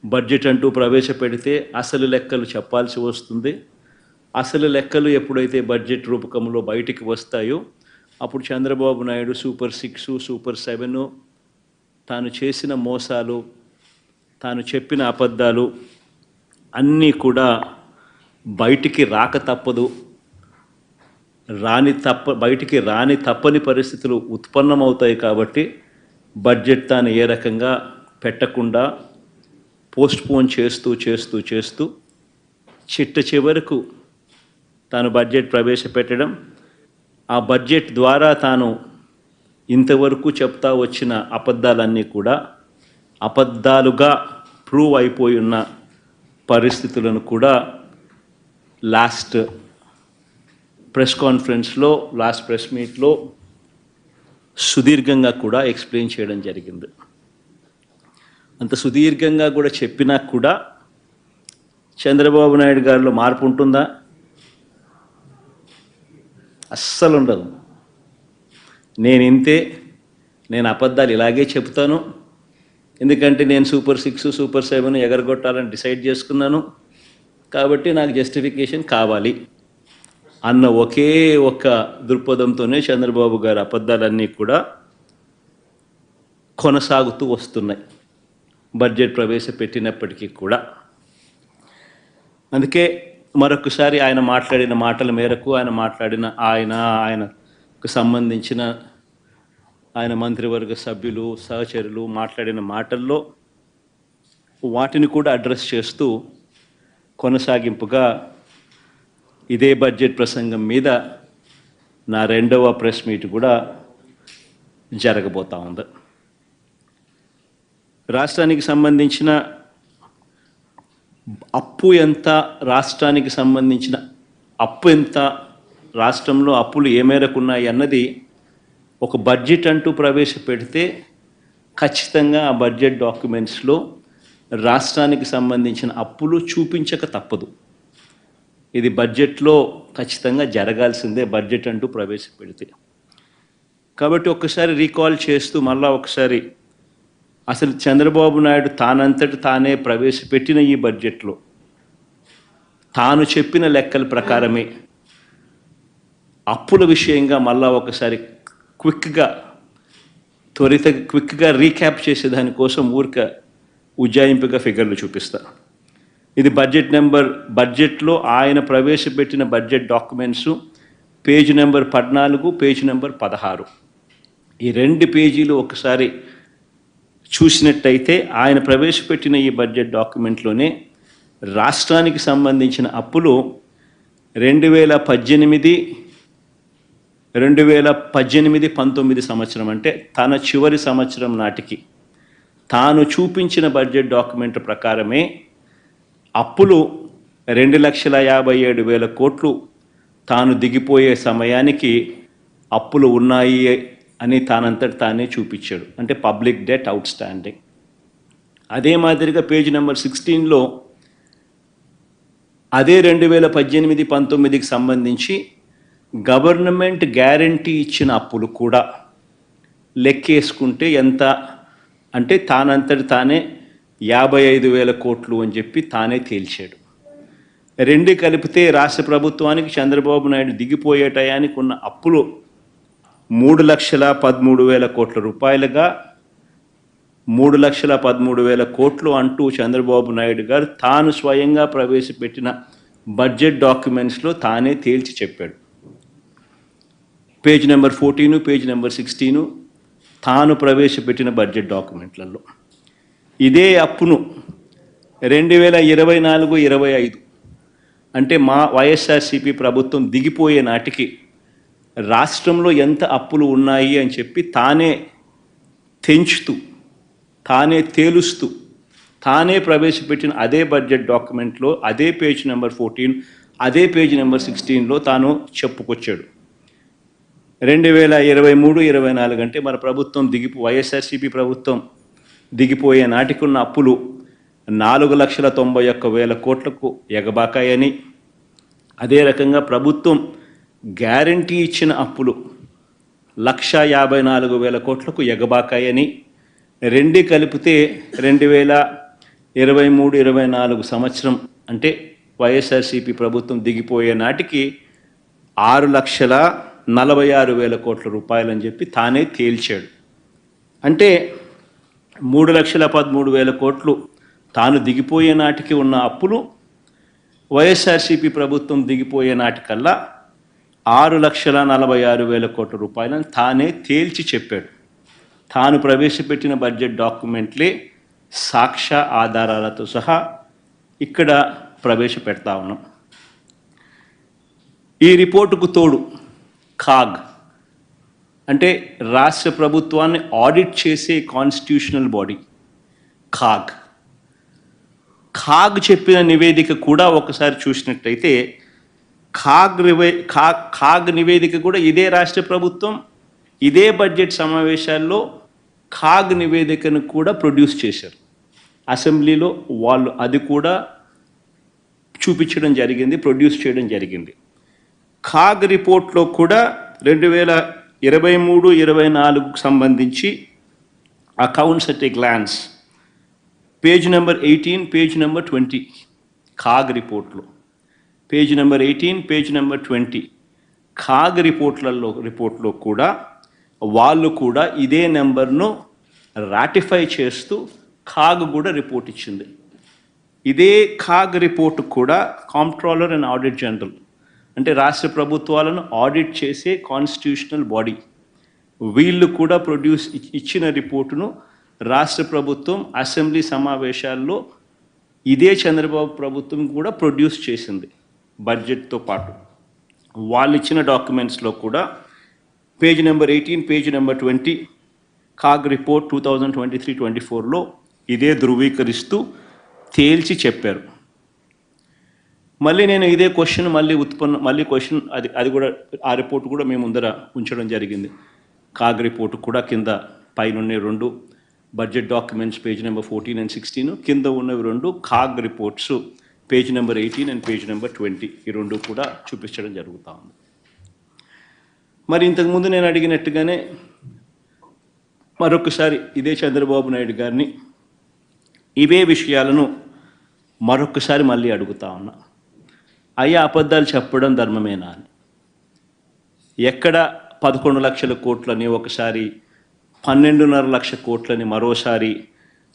Budget అంటూ ప్రవేశపెడితే అసలు లెక్కలు చెప్పాల్సి వస్తుంది. అసలు లెక్కలు ఎప్పుడైతే బడ్జెట్ రూపకంలో బయటికి వస్తాయో అప్పుడు చంద్రబాబు నాయుడు సూపర్ 6, సూపర్ 7, తాను చేసిన మోసాలు, తాను చెప్పిన అబద్ధాలు అన్నీ కూడా బయటికి రాక తప్పదు. బయటికి రాని తప్పని పరిస్థితులు ఉత్పన్నమవుతాయి. కాబట్టి బడ్జెట్ తాను ఏ రకంగా పెట్టకుండా పోస్ట్పోన్ చేస్తూ చిట్ట చివరకు తాను బడ్జెట్ ప్రవేశపెట్టడం, ఆ బడ్జెట్ ద్వారా తాను ఇంతవరకు చెప్తా వచ్చిన అబద్ధాలన్నీ కూడా అబద్ధాలుగా ప్రూవ్ అయిపోయి ఉన్న పరిస్థితులను కూడా లాస్ట్ ప్రెస్ కాన్ఫరెన్స్లో, లాస్ట్ ప్రెస్ మీట్లో సుదీర్ఘంగా కూడా ఎక్స్ప్లెయిన్ చేయడం జరిగింది. అంత సుదీర్ఘంగా కూడా చెప్పినా కూడా చంద్రబాబు నాయుడు గారిలో మార్పు ఉంటుందా? అస్సలు ఉండదు. నేను అబద్ధాలు ఇలాగే చెప్తాను, ఎందుకంటే నేను సూపర్ 6, సూపర్ 7 ఎగరగొట్టాలని డిసైడ్ చేసుకున్నాను, కాబట్టి నాకు జస్టిఫికేషన్ కావాలి అన్న ఒకే ఒక్క దృక్పథంతోనే చంద్రబాబు గారి అబద్ధాలన్నీ కూడా కొనసాగుతూ వస్తున్నాయి బడ్జెట్ ప్రవేశపెట్టినప్పటికీ కూడా. అందుకే మరొకసారి ఆయన మాట్లాడిన మాటల మేరకు, ఆయనకు సంబంధించిన ఆయన మంత్రివర్గ సభ్యులు, సహచరులు మాట్లాడిన మాటల్లో వాటిని కూడా అడ్రస్ చేస్తూ కొనసాగింపుగా ఇదే బడ్జెట్ ప్రసంగం మీద నా 2వ ప్రెస్ మీట్ కూడా జరగబోతా ఉంది. రాష్ట్రానికి సంబంధించిన అప్పు ఎంత, రాష్ట్రానికి సంబంధించిన అప్పు ఎంత, రాష్ట్రంలో అప్పులు ఏ మేరకు ఉన్నాయి అన్నది ఒక బడ్జెట్ అంటూ ప్రవేశపెడితే ఖచ్చితంగా ఆ బడ్జెట్ డాక్యుమెంట్స్లో రాష్ట్రానికి సంబంధించిన అప్పులు చూపించక తప్పదు. ఇది బడ్జెట్లో ఖచ్చితంగా జరగాల్సిందే బడ్జెట్ అంటూ ప్రవేశపెడితే. కాబట్టి ఒక్కసారి రీకాల్ చేస్తూ మళ్ళా ఒకసారి అసలు చంద్రబాబు నాయుడు తానంతటి తానే ప్రవేశపెట్టిన ఈ బడ్జెట్లో తాను చెప్పిన లెక్కల ప్రకారమే అప్పుల విషయంగా మళ్ళా ఒకసారి క్విక్గా రీక్యాప్ చేసేదానికోసం ఉజ్జాయింపుగా ఫిగర్లు చూపిస్తా. ఇది బడ్జెట్లో ఆయన ప్రవేశపెట్టిన budget documents page number 14, page number 16. ఈ 2 పేజీలు ఒకసారి చూసినట్టయితే ఆయన ప్రవేశపెట్టిన ఈ బడ్జెట్ డాక్యుమెంట్లోనే రాష్ట్రానికి సంబంధించిన అప్పులు 2018-19 సంవత్సరం, అంటే తన చివరి సంవత్సరం నాటికి తాను చూపించిన బడ్జెట్ డాక్యుమెంట్ ప్రకారమే అప్పులు 2,57,000 కోట్లు తాను దిగిపోయే సమయానికి అప్పులు ఉన్నాయి అని తానంతటి తానే చూపించాడు. అంటే పబ్లిక్ డెట్ అవుట్ స్టాండింగ్. అదే మాదిరిగా పేజ్ నెంబర్ 16లో అదే 2018-19కి సంబంధించి గవర్నమెంట్ గ్యారంటీ ఇచ్చిన అప్పులు కూడా లెక్కేసుకుంటే ఎంత అంటే తానంతటి తానే 55,000 కోట్లు అని చెప్పి తానే తేల్చాడు. 2 కలిపితే రాష్ట్ర ప్రభుత్వానికి చంద్రబాబు నాయుడు దిగిపోయే టయానికి ఉన్న అప్పులు 3,13,000 కోట్ల రూపాయలుగా 3,13,000 కోట్లు అంటూ చంద్రబాబు నాయుడు గారు తాను స్వయంగా ప్రవేశపెట్టిన బడ్జెట్ డాక్యుమెంట్స్లో తానే తేల్చి చెప్పాడు. పేజ్ నెంబర్ 14, పేజ్ నెంబర్ 16 తాను ప్రవేశపెట్టిన బడ్జెట్ డాక్యుమెంట్లలో ఇదే అప్పును 2024-25 అంటే మా వైఎస్ఆర్సీపీ ప్రభుత్వం దిగిపోయే నాటికి రాష్ట్రంలో ఎంత అప్పులు ఉన్నాయి అని చెప్పి తానే తెంచుతూ, తానే తేలుస్తూ, తానే ప్రవేశపెట్టిన అదే బడ్జెట్ డాక్యుమెంట్లో అదే పేజ్ నెంబర్ 14, అదే పేజ్ నెంబర్ 16లో తాను చెప్పుకొచ్చాడు. 2023-24 అంటే మన ప్రభుత్వం వైఎస్ఆర్సీపీ ప్రభుత్వం దిగిపోయే నాటికున్న అప్పులు 4,91,000 కోట్లకు ఎగబాకాయని, అదే రకంగా ప్రభుత్వం గ్యారంటీ ఇచ్చిన అప్పులు 1,54,000 కోట్లకు ఎగబాకాయని, 2 కలిపితే 23-24 సంవత్సరం అంటే వైఎస్ఆర్సీపీ ప్రభుత్వం దిగిపోయే నాటికి 6,46,000 కోట్ల రూపాయలని చెప్పి తానే తేల్చాడు. అంటే 3,13,000 కోట్లు తాను దిగిపోయే నాటికి ఉన్న అప్పులు వైఎస్ఆర్సీపీ ప్రభుత్వం దిగిపోయే నాటికల్లా 6,46,000 కోట్ల రూపాయలని తానే తేల్చి చెప్పాడు. తాను ప్రవేశపెట్టిన బడ్జెట్ డాక్యుమెంట్లే సాక్ష్య ఆధారాలతో సహా ఇక్కడ ప్రవేశపెడతా ఉన్నాం. ఈ రిపోర్టుకు తోడు కాగ్ అంటే రాష్ట్ర ప్రభుత్వాన్ని ఆడిట్ చేసే కాన్స్టిట్యూషనల్ బాడీ కాగ్ చెప్పిన నివేదిక కూడా ఒకసారి చూసినట్టయితే కాగ్ నివేదిక కూడా ఇదే రాష్ట్ర ప్రభుత్వం ఇదే బడ్జెట్ సమావేశాల్లో కాగ్ నివేదికను కూడా ప్రొడ్యూస్ చేశారు. అసెంబ్లీలో వాళ్ళు అది కూడా చూపించడం జరిగింది, ప్రొడ్యూస్ చేయడం జరిగింది. కాగ్ రిపోర్ట్లో కూడా 2023-24 సంబంధించి accounts at a glance page number 18, page number 20 CAG రిపోర్ట్లో page number 18, page number 20 CAG రిపోర్ట్లో కూడా వాళ్ళు కూడా ఇదే నెంబర్ను రాటిఫై చేస్తూ కాగ్ కూడా రిపోర్ట్ ఇచ్చింది. ఇదే కాగ్ రిపోర్ట్ కూడా కాంప్ట్రోలర్ అండ్ ఆడిట్ జనరల్ అంటే రాష్ట్ర ప్రభుత్వాలను ఆడిట్ చేసే కాన్స్టిట్యూషనల్ బాడీ వీళ్ళు కూడా ఇచ్చిన రిపోర్టును రాష్ట్ర ప్రభుత్వం అసెంబ్లీ సమావేశాల్లో ఇదే చంద్రబాబు ప్రభుత్వం కూడా ప్రొడ్యూస్ చేసింది. బడ్జెట్తో పాటు వాళ్ళు ఇచ్చిన డాక్యుమెంట్స్లో కూడా పేజ్ నెంబర్ 18, పేజ్ నెంబర్ 20 కాగ్ రిపోర్ట్ 2023-24లో ఇదే ధృవీకరిస్తూ తేల్చి చెప్పారు. మళ్ళీ నేను ఇదే క్వశ్చన్ మళ్ళీ క్వశ్చన్ అది కూడా ఆ రిపోర్ట్ కూడా మేము ముందర ఉంచడం జరిగింది. కాగ్ రిపోర్టు కూడా కింద పైన 2 budget documents page number 14 and 16 కింద ఉన్నవి 2 CAG reports page number 18 and page number 20 ఈ 2 కూడా చూపించడం జరుగుతూ ఉంది. మరి ఇంతకుముందు నేను అడిగినట్టుగానే మరొకసారి ఇదే చంద్రబాబు నాయుడు గారిని ఇవే విషయాలను మరొకసారి మళ్ళీ అడుగుతా ఉన్నా. అయ్యా అబద్ధాలు చెప్పడం ధర్మమేనా అని. ఎక్కడ 11 లక్షల కోట్లని ఒకసారి, 12.5 లక్ష కోట్లని మరోసారి,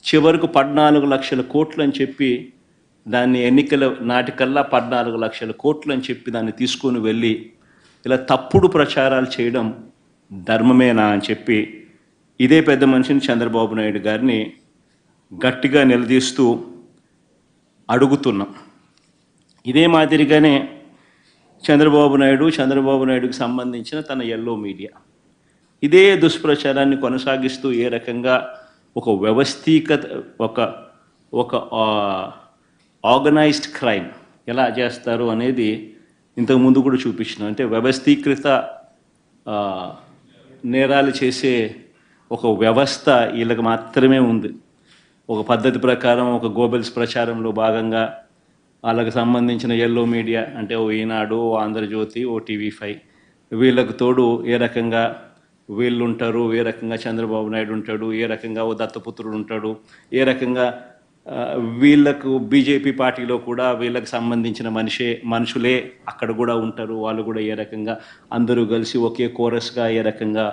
చివరకు 14 లక్షల కోట్లు అని చెప్పి దాన్ని ఎన్నికల నాటికల్లా 14 లక్షల కోట్లు అని చెప్పి దాన్ని తీసుకొని వెళ్ళి ఇలా తప్పుడు ప్రచారాలు చేయడం ధర్మమేనా అని చెప్పి ఇదే పెద్ద మనిషిని చంద్రబాబు నాయుడు గారిని గట్టిగా నిలదీస్తూ అడుగుతున్నాం. ఇదే మాదిరిగానే చంద్రబాబు నాయుడుకి సంబంధించిన తన ఎల్లో మీడియా ఇదే దుష్ప్రచారాన్ని కొనసాగిస్తూ ఏ రకంగా ఒక ఒక ఆర్గనైజ్డ్ క్రైమ్ ఎలా చేస్తారు అనేది ఇంతకుముందు కూడా చూపించినాం. అంటే వ్యవస్థీకృత నేరాలు చేసే ఒక వ్యవస్థ వీళ్ళకి మాత్రమే ఉంది. ఒక పద్ధతి ప్రకారం ఒక గోబెల్స్ ప్రచారంలో భాగంగా వాళ్ళకి సంబంధించిన ఎల్లో మీడియా అంటే ఓ ఈనాడు, ఓ ఆంధ్రజ్యోతి, ఓ TV5 వీళ్ళకు తోడు ఏ రకంగా వీళ్ళు ఉంటారు, ఏ రకంగా చంద్రబాబు నాయుడు ఉంటాడు, ఏ రకంగా ఓ దత్తపుత్రుడు ఉంటాడు, ఏ రకంగా వీళ్ళకు బీజేపీ పార్టీలో కూడా వీళ్ళకి సంబంధించిన మనుషులే అక్కడ కూడా ఉంటారు, వాళ్ళు కూడా ఏ రకంగా అందరూ కలిసి ఒకే కోరస్గా ఏ రకంగా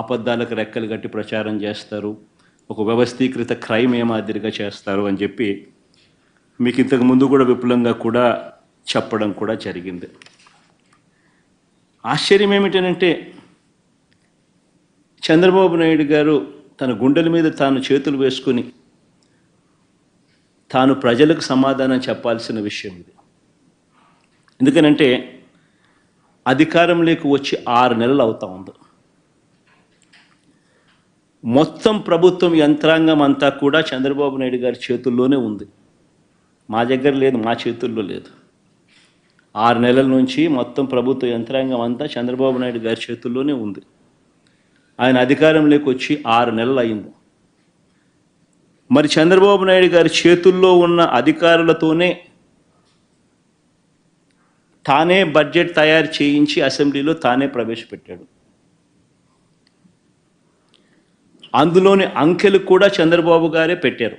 అబద్ధాలకు రెక్కలు కట్టి ప్రచారం చేస్తారు, ఒక వ్యవస్థీకృత క్రైమ్ ఏ మాదిరిగా చేస్తారు అని చెప్పి మీకు ఇంతకు ముందు కూడా విపులంగా కూడా చెప్పడం కూడా జరిగింది. ఆశ్చర్యం ఏమిటనంటే చంద్రబాబు నాయుడు గారు తన గుండెల మీద తాను చేతులు వేసుకుని తాను ప్రజలకు సమాధానం చెప్పాల్సిన విషయం ఇది. ఎందుకనంటే అధికారంలోకి వచ్చి 6 నెలలు అవుతా ఉంది. మొత్తం ప్రభుత్వం యంత్రాంగం అంతా కూడా చంద్రబాబు నాయుడు గారి చేతుల్లోనే ఉంది, మా దగ్గర లేదు, మా చేతుల్లో లేదు. 6 నెలల నుంచి మొత్తం ప్రభుత్వ యంత్రాంగం అంతా చంద్రబాబు నాయుడు గారి చేతుల్లోనే ఉంది. ఆయన అధికారంలోకి వచ్చి 6 నెలలు అయింది. మరి చంద్రబాబు నాయుడు గారి చేతుల్లో ఉన్న అధికారులతోనే తానే బడ్జెట్ తయారు చేయించి అసెంబ్లీలో తానే ప్రవేశపెట్టాడు. అందులోని అంకెలు కూడా చంద్రబాబు గారే పెట్టారు.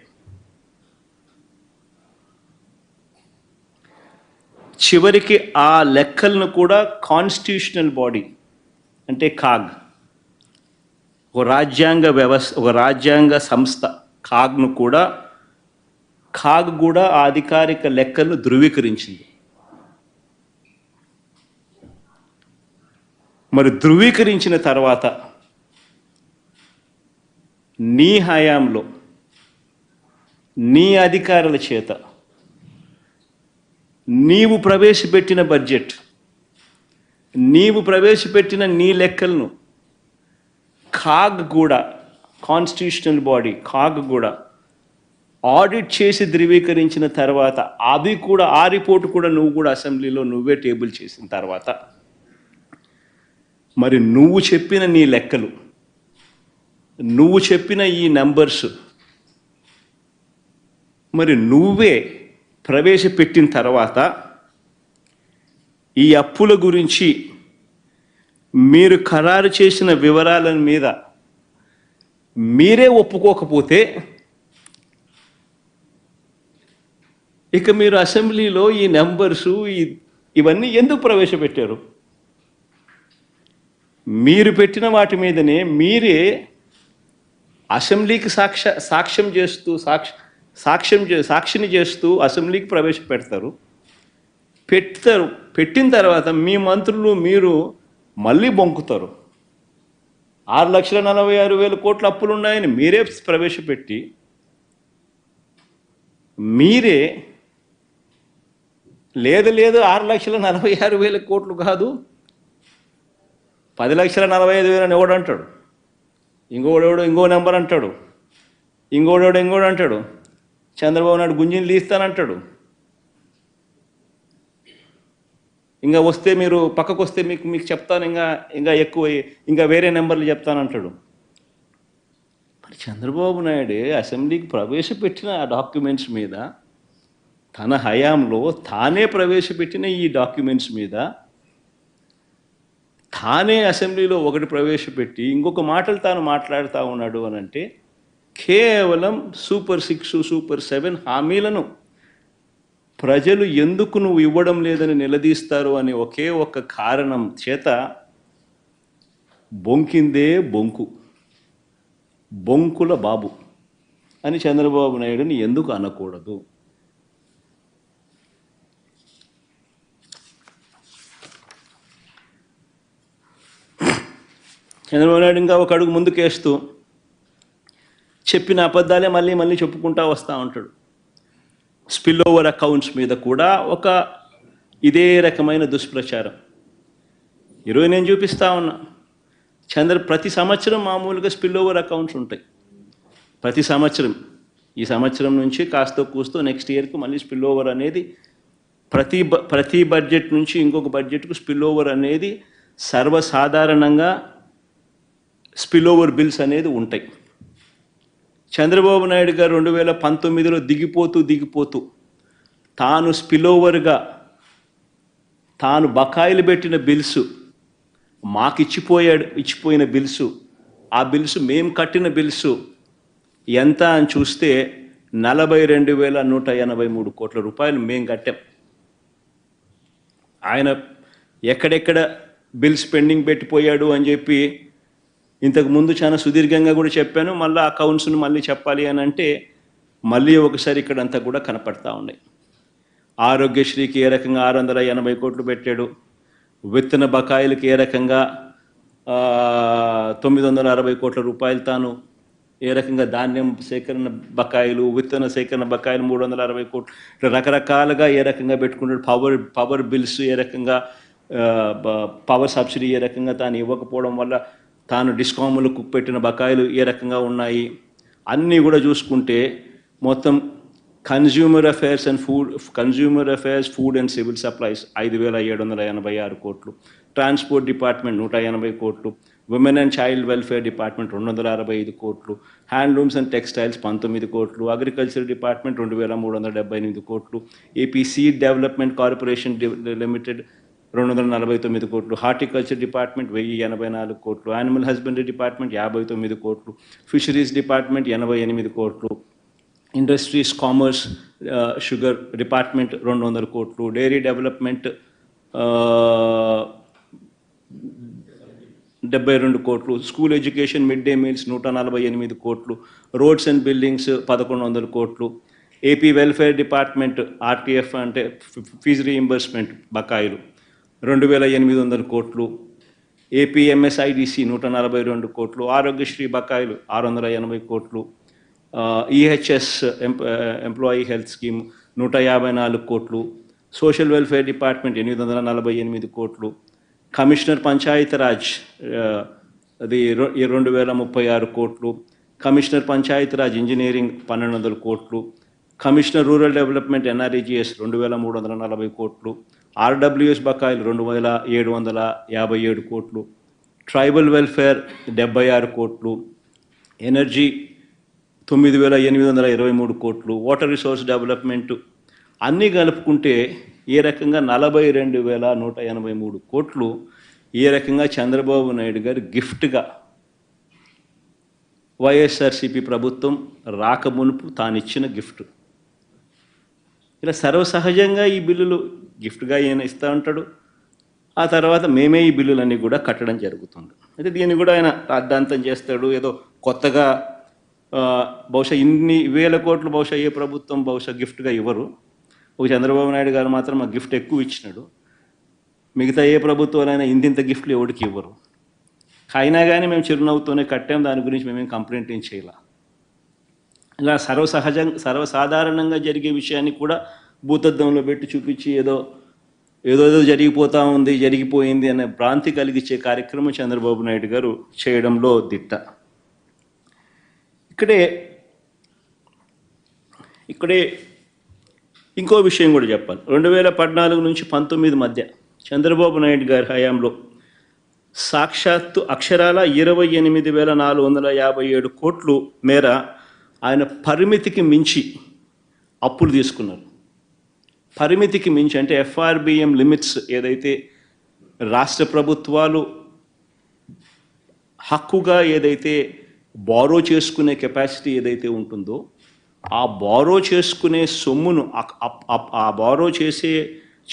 చివరికి ఆ లెక్కలను కూడా కాన్స్టిట్యూషనల్ బాడీ అంటే కాగ్, ఒక రాజ్యాంగ వ్యవస్థ, ఒక రాజ్యాంగ సంస్థ కాగ్ కూడా ఆ అధికారిక లెక్కలను ధృవీకరించింది. మరి ధృవీకరించిన తర్వాత నీ హయాంలో నీ అధికారుల చేత నీవు ప్రవేశపెట్టిన బడ్జెట్, నీవు ప్రవేశపెట్టిన నీ లెక్కలను కాగ్ కూడా, కాన్స్టిట్యూషనల్ బాడీ కాగ్ కూడా ఆడిట్ చేసి ధృవీకరించిన తర్వాత అది కూడా, ఆ రిపోర్ట్ కూడా నువ్వు కూడా అసెంబ్లీలో నువ్వే టేబుల్ చేసిన తర్వాత మరి నువ్వు చెప్పిన నీ లెక్కలు, నువ్వు చెప్పిన ఈ నంబర్స్ మరి నువ్వే ప్రవేశపెట్టిన తర్వాత ఈ అప్పుల గురించి మీరు ఖరారు చేసిన వివరాల మీద మీరే ఒప్పుకోకపోతే ఇక మీరు అసెంబ్లీలో ఈ నెంబర్సు ఇవన్నీ ఎందుకు ప్రవేశపెట్టారు? మీరు పెట్టిన వాటి మీదనే మీరే అసెంబ్లీకి సాక్షిని చేస్తూ అసెంబ్లీకి ప్రవేశపెడతారు. పెట్టిన తర్వాత మీ మంత్రులు మీరు మళ్ళీ బొంకుతారు. 6,46,000 కోట్ల అప్పులు ఉన్నాయని మీరే ప్రవేశపెట్టి మీరే లేదు 6,46,000 కోట్లు కాదు 10,45,000 అని ఎవడు అంటాడు, ఇంకోడెవడో ఇంకో నెంబర్ అంటాడు, ఇంకోడు అంటాడు, చంద్రబాబు నాయుడు గుంజిని లీస్తానంటాడు, ఇంకా వస్తే మీరు పక్కకు వస్తే మీకు చెప్తాను, ఇంకా ఎక్కువ, ఇంకా వేరే నెంబర్లు చెప్తానంటాడు. మరి చంద్రబాబు నాయుడు అసెంబ్లీకి ప్రవేశపెట్టిన ఆ డాక్యుమెంట్స్ మీద, తన హయాంలో తానే ప్రవేశపెట్టిన ఈ డాక్యుమెంట్స్ మీద తానే అసెంబ్లీలో ఒకటి ప్రవేశపెట్టి ఇంకొక మాటలు తాను మాట్లాడుతూ ఉన్నాడు అని అంటే కేవలం సూపర్ 6, సూపర్ 7 హామీలను ప్రజలు ఎందుకు నువ్వు ఇవ్వడం లేదని నిలదీస్తారు అనే ఒకే ఒక్క కారణం చేత బొంకిందే బొంకుల బాబు అని చంద్రబాబు నాయుడుని ఎందుకు అనకూడదు? చంద్రబాబు నాయుడు ఇంకా ఒక అడుగు ముందుకేస్తూ చెప్పిన అబద్ధాలే మళ్ళీ చెప్పుకుంటూ వస్తూ ఉంటాడు. స్పిల్ ఓవర్ అకౌంట్స్ మీద కూడా ఒక ఇదే రకమైన దుష్ప్రచారం. ఈరోజు నేను చూపిస్తా ఉన్నా, ప్రతి సంవత్సరం మామూలుగా స్పిల్ ఓవర్ అకౌంట్స్ ఉంటాయి. ప్రతి సంవత్సరం, ఈ సంవత్సరం నుంచి కాస్తో కూస్తో నెక్స్ట్ ఇయర్కి మళ్ళీ స్పిల్ ఓవర్ అనేది ప్రతి బడ్జెట్ నుంచి ఇంకొక బడ్జెట్కు స్పిల్ ఓవర్ అనేది సర్వసాధారణంగా స్పిల్ ఓవర్ బిల్స్ అనేది ఉంటాయి. చంద్రబాబు నాయుడు గారు 2019లో దిగిపోతూ తాను స్పిల్ ఓవర్గా తాను బకాయిలు పెట్టిన బిల్స్, మాకు ఇచ్చిపోయిన బిల్స్, ఆ బిల్స్ మేము కట్టిన బిల్స్ ఎంత అని చూస్తే 42,183 కోట్ల రూపాయలు మేము కట్టాం. ఆయన ఎక్కడెక్కడ బిల్స్ పెండింగ్ పెట్టిపోయాడు అని చెప్పి ఇంతకుముందు చాలా సుదీర్ఘంగా కూడా చెప్పాను. మళ్ళీ అకౌంట్స్ను మళ్ళీ చెప్పాలి అని అంటే మళ్ళీ ఒకసారి ఇక్కడంతా కూడా కనపడతా ఉన్నాయి. ఆరోగ్యశ్రీకి ఏ రకంగా 680 కోట్లు పెట్టాడు, విత్తన బకాయిలకి ఏ రకంగా 960 కోట్ల రూపాయలు తాను ఏ రకంగా ధాన్యం సేకరణ బకాయిలు, విత్తన సేకరణ బకాయిలు 360 కోట్లు, రకరకాలుగా ఏ రకంగా పెట్టుకుంటాడు. పవర్ బిల్స్ ఏ రకంగా, పవర్ సబ్సిడీ ఏ రకంగా తాను ఇవ్వకపోవడం వల్ల తాను డిస్కాములకు పెట్టిన బకాయిలు ఏ రకంగా ఉన్నాయి అన్నీ కూడా చూసుకుంటే మొత్తం consumer affairs food and civil supplies 5,786 కోట్లు, ట్రాన్స్పోర్ట్ డిపార్ట్మెంట్ 180 కోట్లు, women and child welfare department 265 కోట్లు, హ్యాండ్లూమ్స్ అండ్ టెక్స్టైల్స్ 19 కోట్లు, అగ్రికల్చర్ డిపార్ట్మెంట్ 2,378 కోట్లు, AP seed development corporation limited 249 కోట్లు, హార్టికల్చర్ డిపార్ట్మెంట్ 1,084 కోట్లు, యానిమల్ హస్బెండరీ డిపార్ట్మెంట్ 59 కోట్లు, ఫిషరీస్ డిపార్ట్మెంట్ 88 కోట్లు, ఇండస్ట్రీస్, కామర్స్, షుగర్ డిపార్ట్మెంట్ 200 కోట్లు, డైరీ డెవలప్మెంట్ 72 కోట్లు, school education mid day meals 148 కోట్లు, రోడ్స్ అండ్ బిల్డింగ్స్ 1100 కోట్లు, ఏపీ వెల్ఫేర్ డిపార్ట్మెంట్ ఆర్టీఎఫ్ అంటే ఫీజు రీయింబర్స్మెంట్ బకాయిలు 2800 కోట్లు, ఏపీ ఎంఎస్ఐడిసి 142 కోట్లు, ఆరోగ్యశ్రీ బకాయిలు 680 కోట్లు, ఈహెచ్ఎస్ ఎంప్లాయీ హెల్త్ స్కీమ్ 154 కోట్లు, సోషల్ వెల్ఫేర్ డిపార్ట్మెంట్ 848 కోట్లు, కమిషనర్ పంచాయతీరాజ్ అది 2036 కోట్లు, కమిషనర్ పంచాయతీరాజ్ ఇంజనీరింగ్ 1200 కోట్లు, కమిషనర్ రూరల్ డెవలప్మెంట్ ఎన్ఆర్ఈజిఎస్ 2340 కోట్లు, ఆర్డబ్ల్యూఎస్ బకాయిలు 2757 కోట్లు, ట్రైబల్ వెల్ఫేర్ 76 కోట్లు, ఎనర్జీ 9823 కోట్లు, వాటర్ రిసోర్స్ డెవలప్మెంట్ అన్నీ కలుపుకుంటే ఏ రకంగా 42183 కోట్లు ఏ రకంగా చంద్రబాబు నాయుడు గారు గిఫ్ట్గా వైఎస్ఆర్సీపీ ప్రభుత్వం రాకమునుపు తానిచ్చిన గిఫ్ట్. ఇలా సర్వసహజంగా ఈ బిల్లులు గిఫ్ట్గా ఈయన ఇస్తూ ఉంటాడు. ఆ తర్వాత మేమే ఈ బిల్లులన్నీ కూడా కట్టడం జరుగుతుంది. అయితే దీన్ని కూడా ఆయన రాద్ధాంతం చేస్తాడు. ఏదో కొత్తగా బహుశా ఇన్ని వేల కోట్లు బహుశా ఏ ప్రభుత్వం బహుశా గిఫ్ట్గా ఇవ్వరు. ఒక చంద్రబాబు నాయుడు గారు మాత్రం ఆ గిఫ్ట్ ఎక్కువ ఇచ్చినాడు. మిగతా ఏ ప్రభుత్వాలైనా ఇంతింత గిఫ్ట్లు ఎవరికి ఇవ్వరు. అయినా కానీ మేము చిరునవ్వుతోనే కట్టాం, దాని గురించి మేమేం కంప్లైంట్ ఏం చేయాల. ఇలా సర్వసాధారణంగా జరిగే విషయాన్ని కూడా భూతద్దంలో పెట్టి చూపించి ఏదో జరిగిపోతూ ఉంది, జరిగిపోయింది అనే భ్రాంతి కలిగించే కార్యక్రమం చంద్రబాబు నాయుడు గారు చేయడంలో దిట్ట. ఇక్కడే ఇంకో విషయం కూడా చెప్పాలి. 2014 నుంచి 19 మధ్య చంద్రబాబు నాయుడు గారి హయాంలో సాక్షాత్తు అక్షరాల 28,457 కోట్లు మేర ఆయన పరిమితికి మించి అప్పులు తీసుకున్నారు. పరిమితికి మించి అంటే ఎఫ్ఆర్బిఎం లిమిట్స్ ఏదైతే రాష్ట్ర ప్రభుత్వాలు హక్కుగా ఏదైతే బారో చేసుకునే కెపాసిటీ ఏదైతే ఉంటుందో ఆ బారో చేసుకునే సొమ్మును ఆ బారో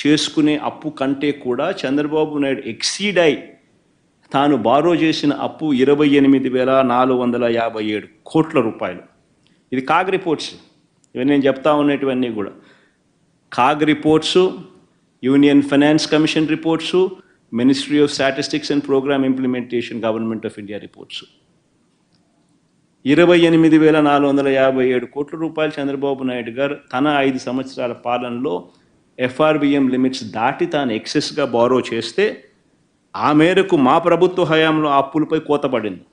చేసుకునే అప్పు కంటే కూడా చంద్రబాబు నాయుడు ఎక్సీడ్ అయి తాను బారో చేసిన అప్పు 28,457 కోట్ల రూపాయలు. ఇది కాగ్ రిపోర్ట్స్. ఇవన్నీ నేను చెప్తా ఉన్నటువన్నీ కూడా CAG reports, union finance commission reports, ministry of statistics and programme implementation government of India reports. 28,457 కోట్ల రూపాయలు చంద్రబాబు నాయుడు గారు తన 5 సంవత్సరాల పాలనలో ఎఫ్ఆర్బిఎం లిమిట్స్ దాటి తాను ఎక్సెస్గా బారో చేస్తే ఆ మేరకు మా ప్రభుత్వ హయాంలో అప్పులపై కోత పడింది.